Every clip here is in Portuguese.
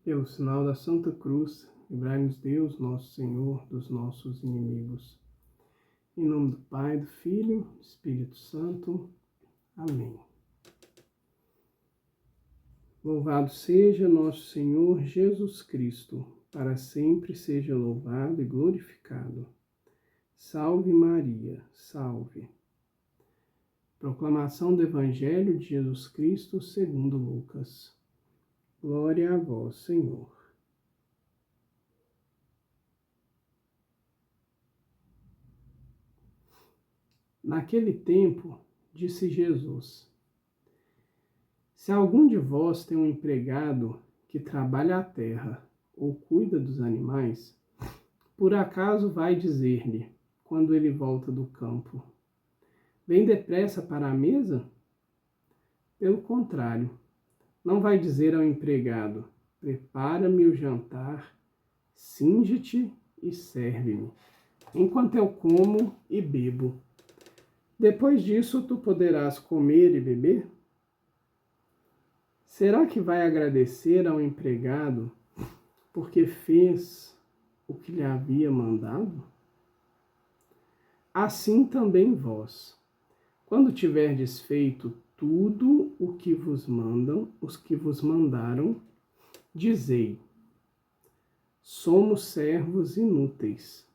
Pelo sinal da Santa Cruz, livrai-nos Deus, nosso Senhor, dos nossos inimigos. Em nome do Pai, do Filho, do Espírito Santo. Amém. Louvado seja nosso Senhor Jesus Cristo, para sempre seja louvado e glorificado. Salve Maria, salve. Proclamação do Evangelho de Jesus Cristo segundo Lucas. Glória a vós, Senhor. Naquele tempo, disse Jesus: se algum de vós tem um empregado que trabalha a terra ou cuida dos animais, por acaso vai dizer-lhe, quando ele volta do campo: vem depressa para a mesa? Pelo contrário, não vai dizer ao empregado: prepara-me o jantar, cinge-te e serve-me, enquanto eu como e bebo. Depois disso, tu poderás comer e beber? Será que vai agradecer ao empregado porque fez o que lhe havia mandado? Assim também vós, quando tiverdes feito tudo o que vos mandam, os que vos mandaram, dizei: somos servos inúteis,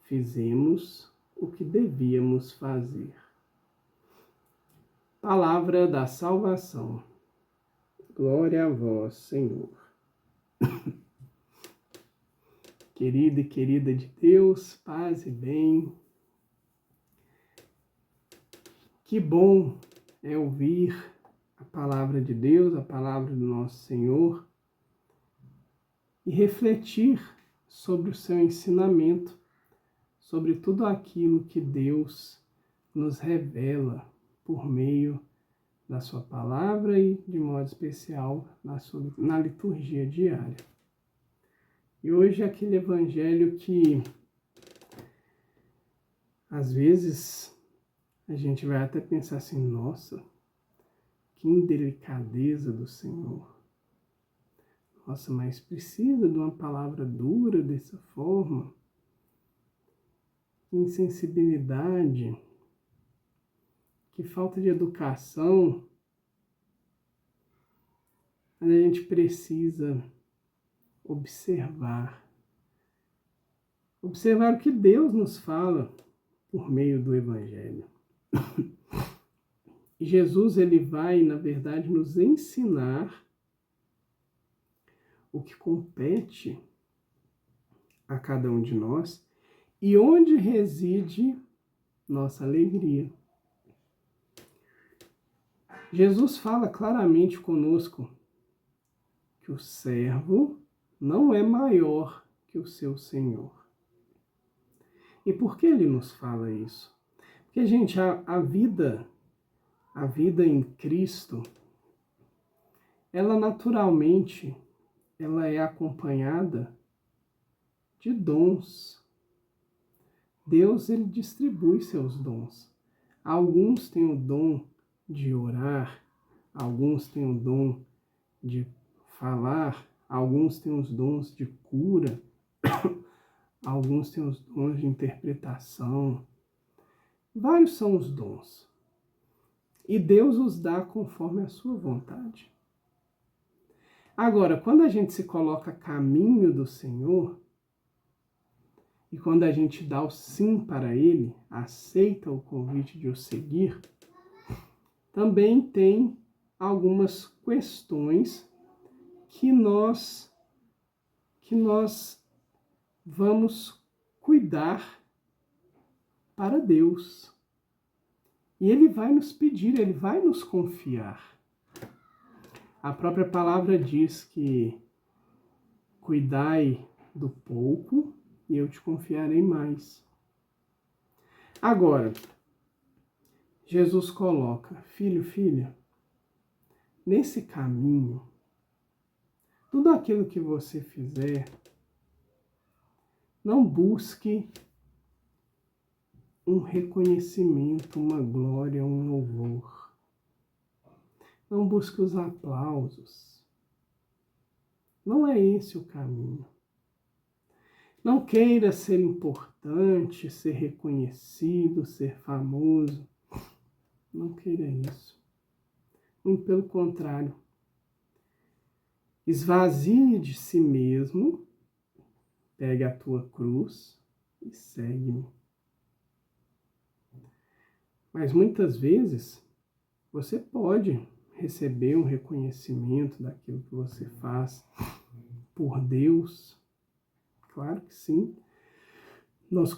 fizemos o que devíamos fazer. Palavra da salvação. Glória a vós, Senhor. Querida e querida de Deus, paz e bem. Que bom é ouvir a palavra de Deus, a palavra do nosso Senhor, e refletir sobre o seu ensinamento, sobre tudo aquilo que Deus nos revela por meio da sua palavra e, de modo especial, na liturgia diária. E hoje é aquele evangelho que, às vezes, a gente vai até pensar assim: nossa, que indelicadeza do Senhor. Nossa, mas precisa de uma palavra dura dessa forma? Que insensibilidade, que falta de educação. Mas a gente precisa observar o que Deus nos fala por meio do Evangelho. E Jesus, ele vai, na verdade, nos ensinar o que compete a cada um de nós e onde reside nossa alegria. Jesus fala claramente conosco que o servo não é maior que o seu Senhor. E por que ele nos fala isso? Porque, gente, a vida em Cristo, ela naturalmente, ela é acompanhada de dons. Deus, ele distribui seus dons. Alguns têm o dom de orar, alguns têm o dom de falar, alguns têm os dons de cura, alguns têm os dons de interpretação. Vários são os dons. E Deus os dá conforme a sua vontade. Agora, quando a gente se coloca a caminho do Senhor, e quando a gente dá o sim para Ele, aceita o convite de o seguir, também tem algumas questões que nós vamos cuidar para Deus. E Ele vai nos pedir, Ele vai nos confiar. A própria palavra diz que cuidai do pouco e eu te confiarei mais. Agora, Jesus coloca: filho, filha, nesse caminho, tudo aquilo que você fizer, não busque um reconhecimento, uma glória, um louvor. Não busque os aplausos. Não é esse o caminho. Não queira ser importante, ser reconhecido, ser famoso. Não queira isso. Muito pelo contrário. Esvazie de si mesmo, pegue a tua cruz e segue-me. Mas muitas vezes você pode receber um reconhecimento daquilo que você faz por Deus. Claro que sim. Nós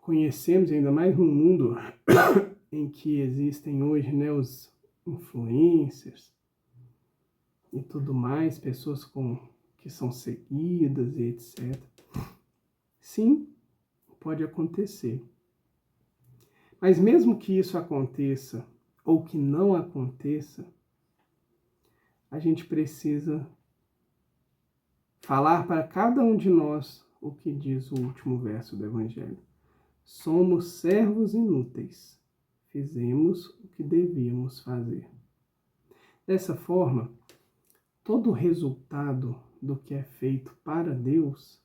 conhecemos, ainda mais no mundo em que existem hoje, né, os influencers e tudo mais, pessoas que são seguidas e etc. Sim, pode acontecer. Mas mesmo que isso aconteça ou que não aconteça, a gente precisa falar para cada um de nós o que diz o último verso do Evangelho. Somos servos inúteis, fizemos o que devíamos fazer. Dessa forma, todo o resultado do que é feito para Deus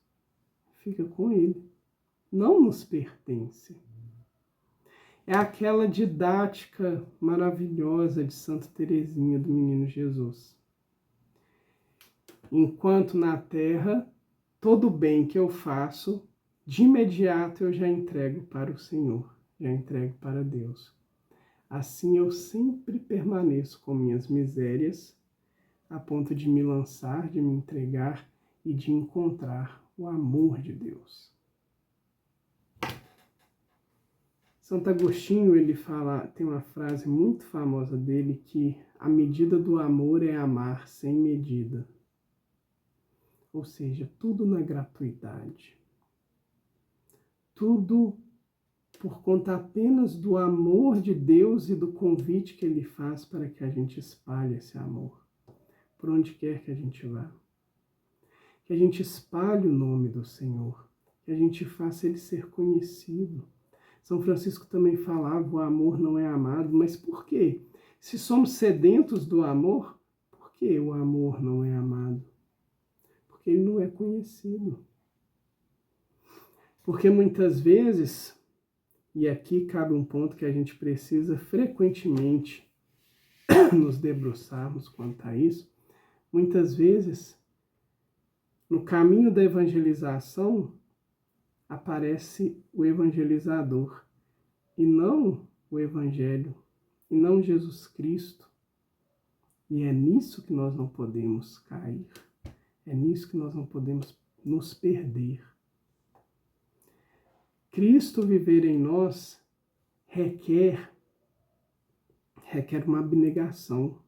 fica com Ele, não nos pertence. É aquela didática maravilhosa de Santa Teresinha do Menino Jesus. Enquanto na terra, todo bem que eu faço, de imediato eu já entrego para o Senhor, já entrego para Deus. Assim eu sempre permaneço com minhas misérias, a ponto de me lançar, de me entregar e de encontrar o amor de Deus. Santo Agostinho, ele fala, tem uma frase muito famosa dele que a medida do amor é amar sem medida. Ou seja, tudo na gratuidade. Tudo por conta apenas do amor de Deus e do convite que Ele faz para que a gente espalhe esse amor, por onde quer que a gente vá. Que a gente espalhe o nome do Senhor, que a gente faça Ele ser conhecido. São Francisco também falava, o amor não é amado, mas por quê? Se somos sedentos do amor, por que o amor não é amado? Porque ele não é conhecido. Porque muitas vezes, e aqui cabe um ponto que a gente precisa frequentemente nos debruçarmos quanto a isso, muitas vezes, no caminho da evangelização, aparece o evangelizador, e não o Evangelho, e não Jesus Cristo. E é nisso que nós não podemos cair, é nisso que nós não podemos nos perder. Cristo viver em nós requer uma abnegação,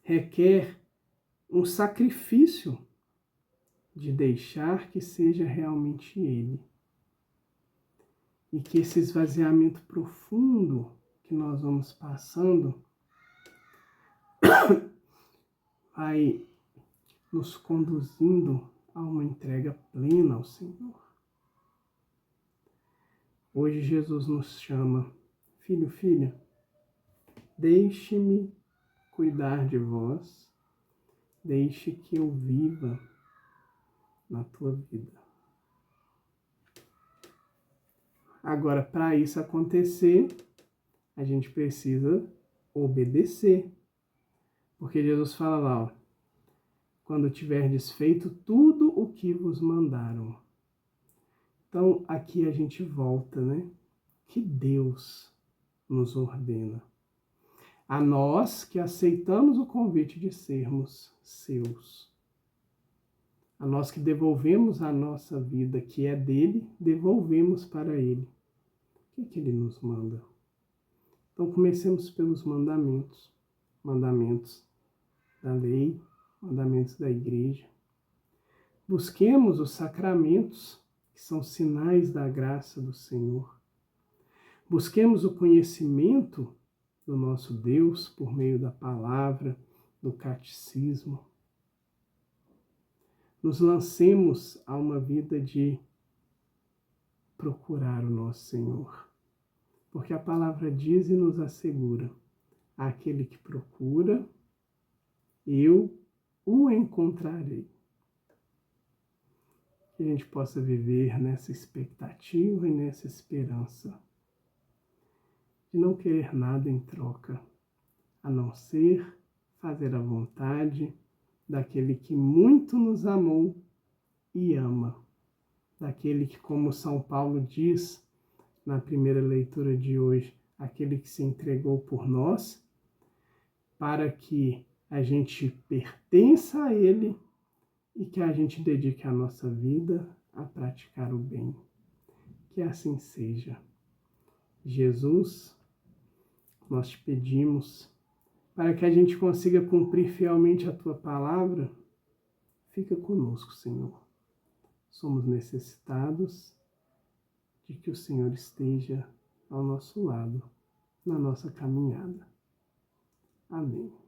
requer um sacrifício de deixar que seja realmente Ele. E que esse esvaziamento profundo que nós vamos passando vai nos conduzindo a uma entrega plena ao Senhor. Hoje Jesus nos chama, filho, filha, deixe-me cuidar de vós, deixe que eu viva na tua vida. Agora, para isso acontecer, a gente precisa obedecer. Porque Jesus fala lá, ó, quando tiverdes feito tudo o que vos mandaram. Então, aqui a gente volta, né? Que Deus nos ordena. A nós que aceitamos o convite de sermos seus. A nós que devolvemos a nossa vida, que é dele, devolvemos para ele. O que ele nos manda? Então, comecemos pelos mandamentos. Mandamentos da lei, mandamentos da igreja. Busquemos os sacramentos, que são sinais da graça do Senhor. Busquemos o conhecimento do nosso Deus por meio da palavra, do catecismo. Nos lancemos a uma vida de procurar o nosso Senhor. Porque a palavra diz e nos assegura, aquele que procura, eu o encontrarei. Que a gente possa viver nessa expectativa e nessa esperança de não querer nada em troca, a não ser fazer a vontade daquele que muito nos amou e ama, daquele que, como São Paulo diz na primeira leitura de hoje, aquele que se entregou por nós, para que a gente pertença a Ele e que a gente dedique a nossa vida a praticar o bem. Que assim seja. Jesus, nós te pedimos, para que a gente consiga cumprir fielmente a Tua palavra, fica conosco, Senhor. Somos necessitados de que o Senhor esteja ao nosso lado, na nossa caminhada. Amém.